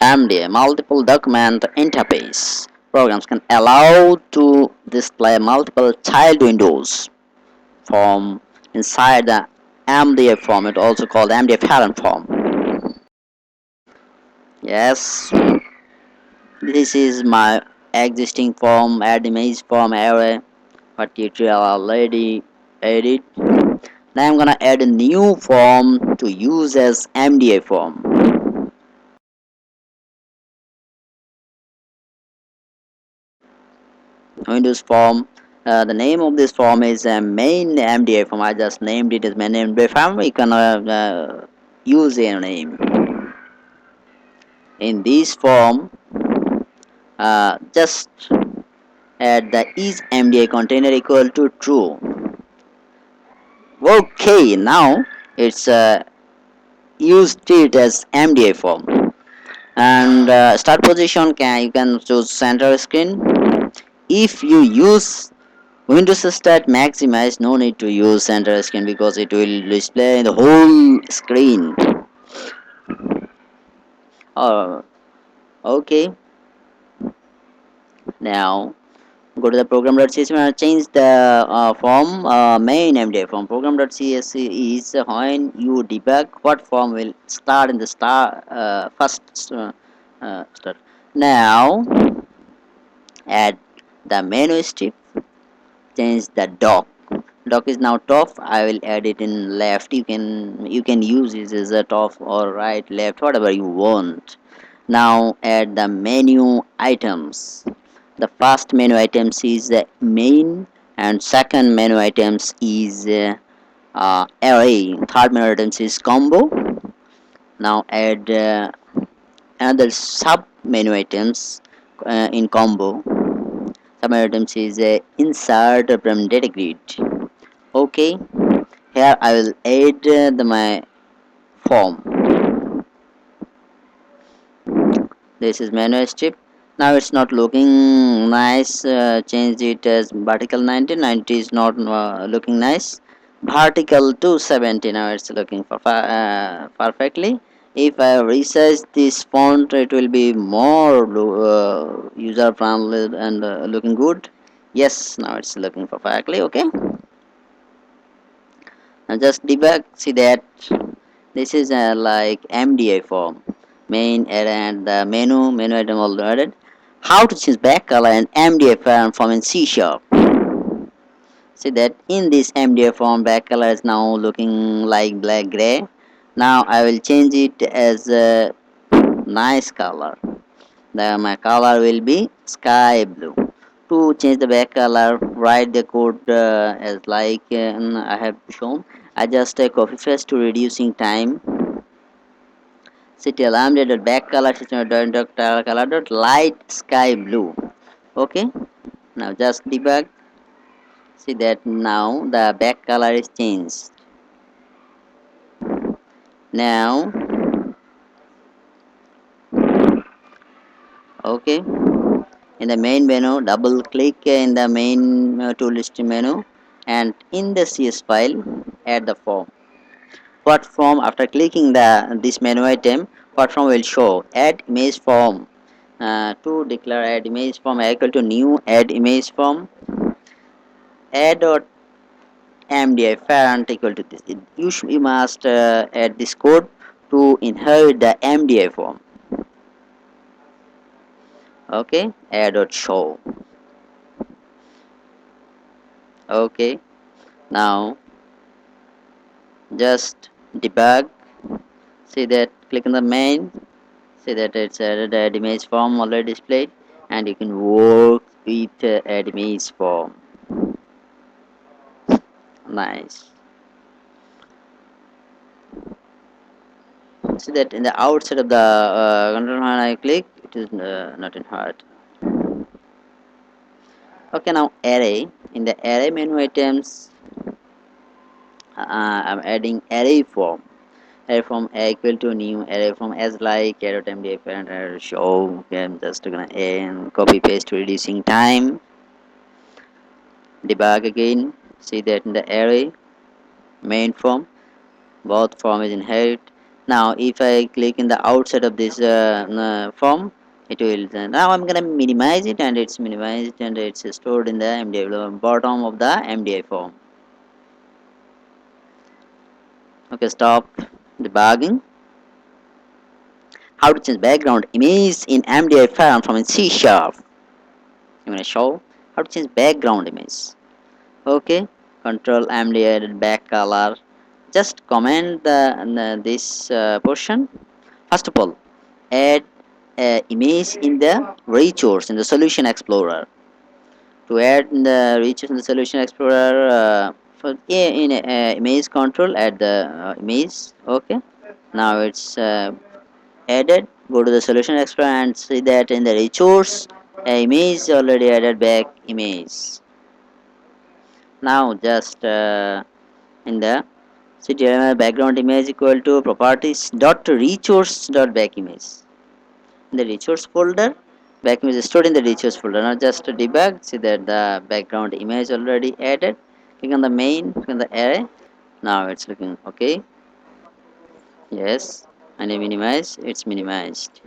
MDA, multiple document interface. Programs can allow to display multiple child windows from inside the MDA form. It also called MDA parent form. Yes, this is my existing form, add image form array, what tutorial already added. Now I'm gonna add a new form to use as MDA form. Windows form. The name of this form is main MDA form. I just named it as main MDA form. You can use a name. In this form, just add the is MDA container equal to true. Okay, now it's used it as MDA form. And start position, you can choose center screen. If you use Windows Start Maximize, no need to use center screen because it will display the whole screen. Okay, now go to the program.csv and change the form main MDA form. Program.csv is when you debug what form will start in the first start. Now add the menu strip, change the dock is now top. I will add it in left. You can use it as a top or right, left, whatever you want. Now add the menu items. The first menu items is the main, and second menu items is array. Third menu items is combo. Now add another sub menu items in combo. Sub menu items is insert from data grid. Okay, here I will add my form. This is menu strip. Now it's not looking nice. Change it as vertical 90. 90 is not looking nice. Vertical 270. Now it's looking perfectly. If I resize this font, it will be more user friendly and looking good. Yes, now it's looking perfectly. Okay. Now just debug. See that this is like MDA form. Main array and the menu item all added. How to change back color and MDA form in C sharp. See that in this MDA form back color is now looking like black gray. Now I will change it as a nice color. My color will be sky blue. To change the back color, write the code as like I have shown. I just copy paste to reducing time. City alarm dot back color system dot color dot light sky blue. Okay, now just debug. See that now the back color is changed. Now okay, in the main menu double click in the main toolist menu, and in the CS file add the form. What form? After clicking the this menu item, what form will show? Add image form. To declare add image form equal to new add image form. Add dot MDI parent equal to this. You must add this code to inherit the MDI form. Okay, add dot show. Okay, now just debug. See that click on the main. See that it's added add image form already displayed, and you can work with add image form. Nice. See that in the outside of the control when I click, it is not in heart. Okay, now array. In the array menu items, I'm adding array form. Array form equal to new array form as like arrow mda parent arrow show. Okay, I'm just gonna and copy paste to reducing time. Debug again. See that in the array main form, both form is inherit. Now if I click in the outside of this form, it will now I'm gonna minimize it, and it's minimized and it's stored in the MDI bottom of the MDI form. Okay, stop debugging. How to change background image in MDI file from in C sharp. I'm gonna show how to change background image. Okay, control MDI added back color. Just comment this portion. First of all, add image in the resource in the solution explorer. To add in the resource in the solution explorer, for in image control, add the image. Okay, now it's added. Go to the solution explorer and see that in the resource image already added back image. Now just in the ctml background image equal to properties dot resource dot back image. In the resource folder, back image is stored in the resource folder. Now just to debug, see that the background image already added. Click on the main, click on the array. Now it's looking okay. Yes, and I minimize, it's minimized.